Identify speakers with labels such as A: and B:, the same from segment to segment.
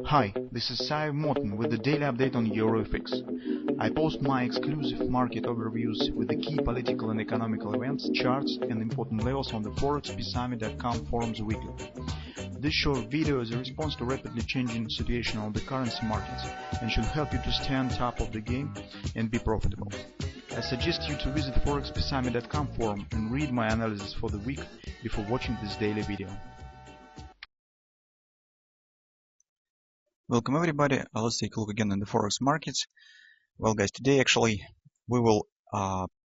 A: Hi, this is Sive Morten with the daily update on EuroFX. I post my exclusive market overviews with the key political and economical events, charts and important levels on the ForexPeaceArmy.com forums weekly. This short video is a response to rapidly changing situation on the currency markets and should help you to stay on top of the game and be profitable. I suggest you to visit ForexPeaceArmy.com forum and read my analysis for the week before watching this daily video.
B: Welcome everybody. Let's take a look again in the forex markets. Well guys, today actually we will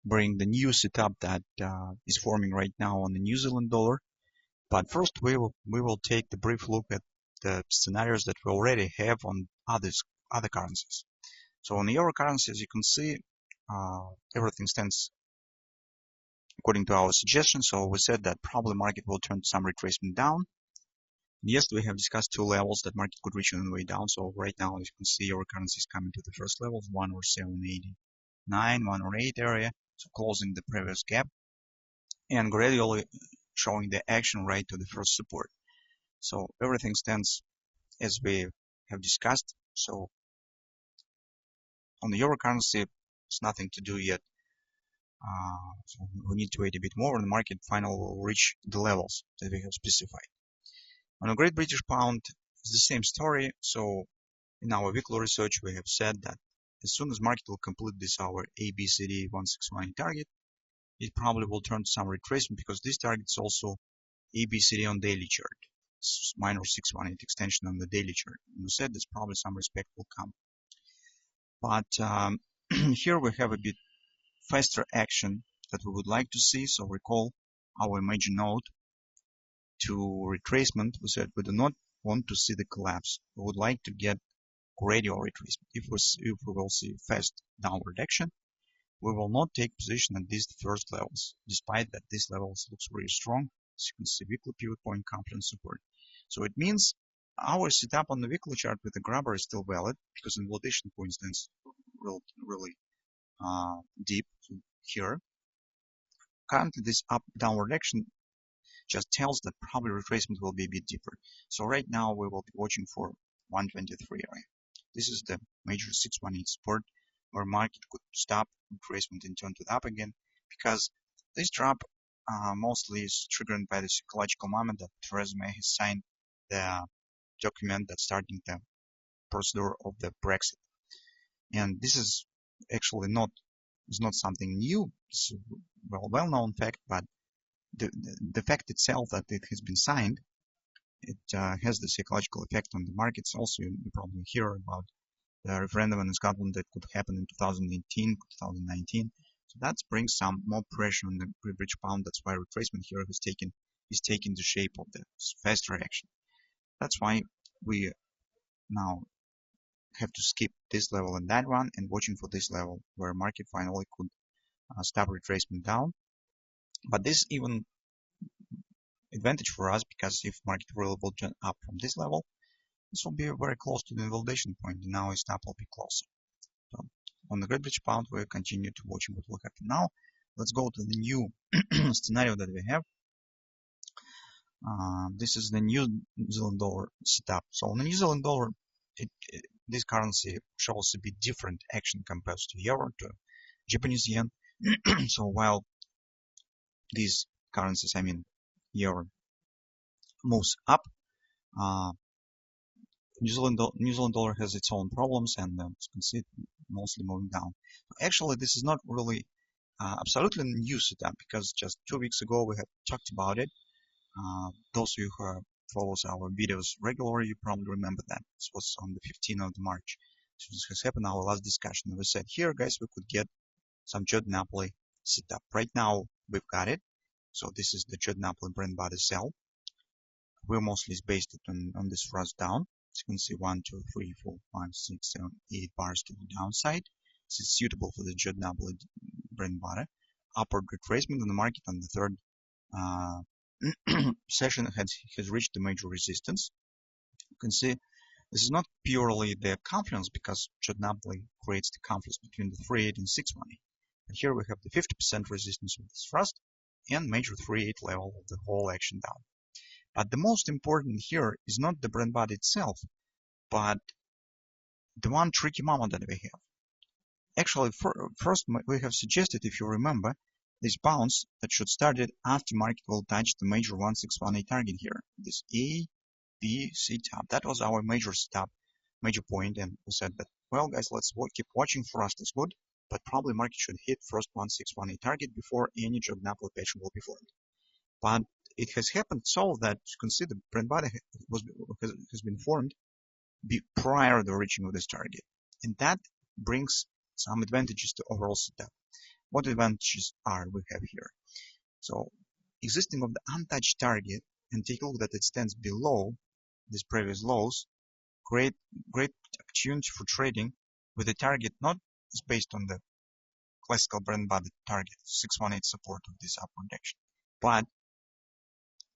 B: bring the new setup that is forming right now on the New Zealand dollar. But first we will take the brief look at the scenarios that we already have on other currencies. So on the euro currency, as you can see, everything stands according to our suggestion. So we said that probably market will turn some retracement down. Yes, we have discussed two levels that market could reach on the way down. So right now, as you can see, our currency is coming to the first levels, 107.89, 108 area, so closing the previous gap, and gradually showing the action right to the first support. So everything stands as we have discussed. So on the euro currency, it's nothing to do yet. So we need to wait a bit more, and the market finally will reach the levels that we have specified. On a Great British Pound, it's the same story. So in our weekly research, we have said that as soon as market will complete this our ABCD 161 target, it probably will turn to some retracement because this target is also ABCD on daily chart. It's minor 618 extension on the daily chart. And we said there's probably some respect will come. But here we have a bit faster action that we would like to see. So recall our major node to retracement. We said we do not want to see the collapse. We would like to get gradual retracement. If we will see fast downward action, we will not take position at these first levels, despite that these levels looks very strong. As you can see, weekly pivot point, confluence support. So it means our setup on the weekly chart with the grabber is still valid because invalidation point stands really deep here. Currently, this downward action just tells that probably retracement will be a bit deeper. So right now we will be watching for 123 area. This is the major 618 support where market could stop retracement and turn to the up again, because this drop mostly is triggered by the psychological moment that Theresa May has signed the document that's starting the procedure of the Brexit. And this is actually not something new. It's a well-known fact, but the fact itself that it has been signed, it has the psychological effect on the markets. Also, you probably hear about the referendum in Scotland that could happen in 2018, 2019. So that brings some more pressure on the British pound. That's why retracement here is taking the shape of the faster action. That's why we now have to skip this level and that one and watching for this level where market finally could stop retracement down. But this even advantage for us, because if market really will jump up from this level, this will be very close to the invalidation point. And now its stop will be closer. So on the Great British Pound, we'll continue to watch what will happen. Now let's go to the new scenario that we have. This is the New Zealand dollar setup. So on the New Zealand dollar, this currency shows a bit different action compared to euro, to Japanese yen. So while these currencies, I mean euro, moves up, New Zealand dollar has its own problems, and as you can see, mostly moving down. Actually, this is not really absolutely new setup, because just 2 weeks ago we have talked about it. Those of you who follows our videos regularly, you probably remember that. This was on the 15th of March. So this has happened in our last discussion. We said, here guys, we could get some Jordan-Napoli setup. Right now we've got it. So this is the Jordan-Napoli brand body sell. We're mostly based on this thrust down. As you can see, 1, 2, 3, 4, 5, 6, 7, 8 bars to the downside. This is suitable for the Jordan-Napoli brand body. Upward retracement in the market on the third session has reached the major resistance. You can see this is not purely the confluence, because Jordan-Napoli creates the confluence between the 3.8 and 6.18. But here we have the 50% resistance of this thrust and major 3.8 level of the whole action down. But the most important here is not the brand body itself, But the one tricky moment that we have, actually, first we have suggested, if you remember, this bounce that should start it after market will touch the major 1618 target here, this A, B, C tab. That was our major stop, major point, and we said that, well, guys, let's keep watching. For us, that's good, but probably market should hit first 1618 target before any Jognaple pattern will be formed. But it has happened so that you can see the brand body has been formed prior to the reaching of this target, and that brings some advantages to overall setup. What advantages are we have here? So, existing of the untouched target, and take a look that it stands below these previous lows, great opportunity for trading with a target not based on the classical brand body target 618 support of this upward action, but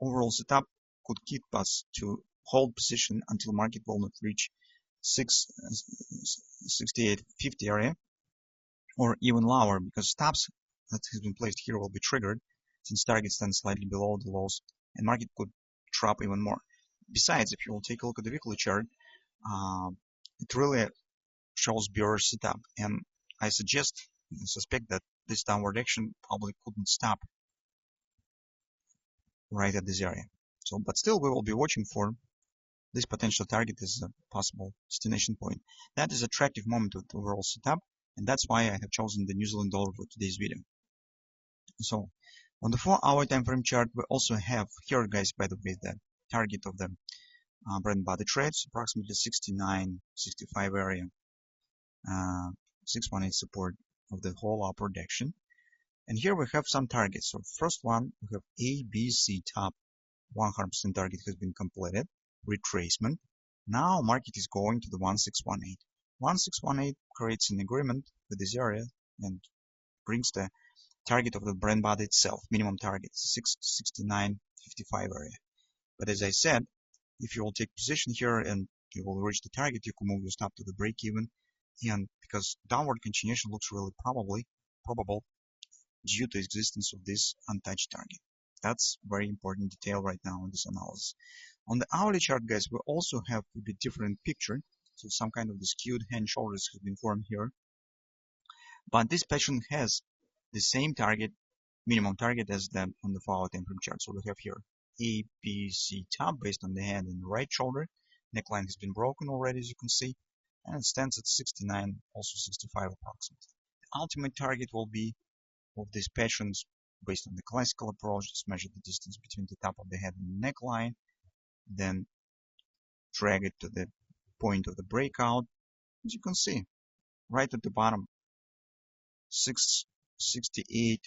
B: overall setup could keep us to hold position until market will not reach 6850 area or even lower, because stops that has been placed here will be triggered since target stands slightly below the lows and market could drop even more. Besides, if you will take a look at the weekly chart, it really shows bearish setup, and I suspect that this downward action probably couldn't stop right at this area. So, but still we will be watching for this potential target as a possible destination point. That is attractive moment of the overall setup, and that's why I have chosen the New Zealand dollar for today's video. So, on the 4-hour time frame chart, we also have here, guys, by the way, the target of the brand body trades, approximately 69-65 area, 618 support of the whole upward action. And here we have some targets. So first one, we have A, B, C top, 100% target has been completed, retracement. Now market is going to the 1618. 1618 creates an agreement with this area and brings the target of the brand body itself, minimum target, 669.55 area. But as I said, if you will take position here and you will reach the target, you can move your stop to the break even. And because downward continuation looks really probable due to existence of this untouched target. That's very important detail right now in this analysis. On the hourly chart, guys, we also have a bit different picture. So some kind of the skewed hand shoulders have been formed here. But this pattern has the same target, minimum target as the on the 4-hour time frame chart. So we have here A, B, C top based on the hand and the right shoulder. Neckline has been broken already, as you can see, and it stands at 69, also 65 approximately. The ultimate target will be of these patterns based on the classical approach. Just measure the distance between the top of the head and the neckline, then drag it to the point of the breakout. As you can see, right at the bottom, 68,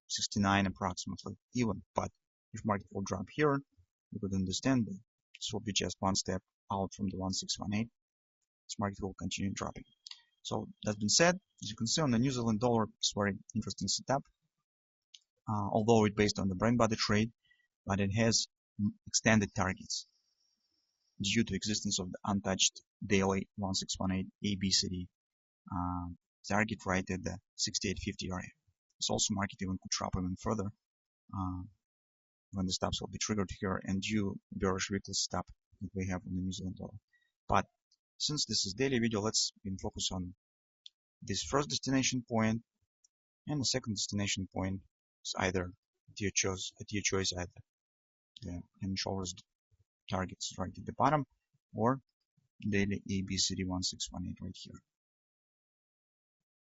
B: 69 approximately even. But if market will drop here, you could understand that this will be just one step out from the 1618. This market will continue dropping. So that being said, as you can see on the New Zealand dollar, it's very interesting setup. Although it's based on the brand body trade, but it has extended targets due to existence of the untouched daily 1618 ABCD target right at the 6850 area. It's also market even could drop even further when the stops will be triggered here and due bearish weekly stop that we have on the New Zealand dollar. But since this is daily video, let's focus on this first destination point and the second destination point. Is either at your choice, either the hand and shoulders targets right at the bottom or daily ABCD 1618 right here.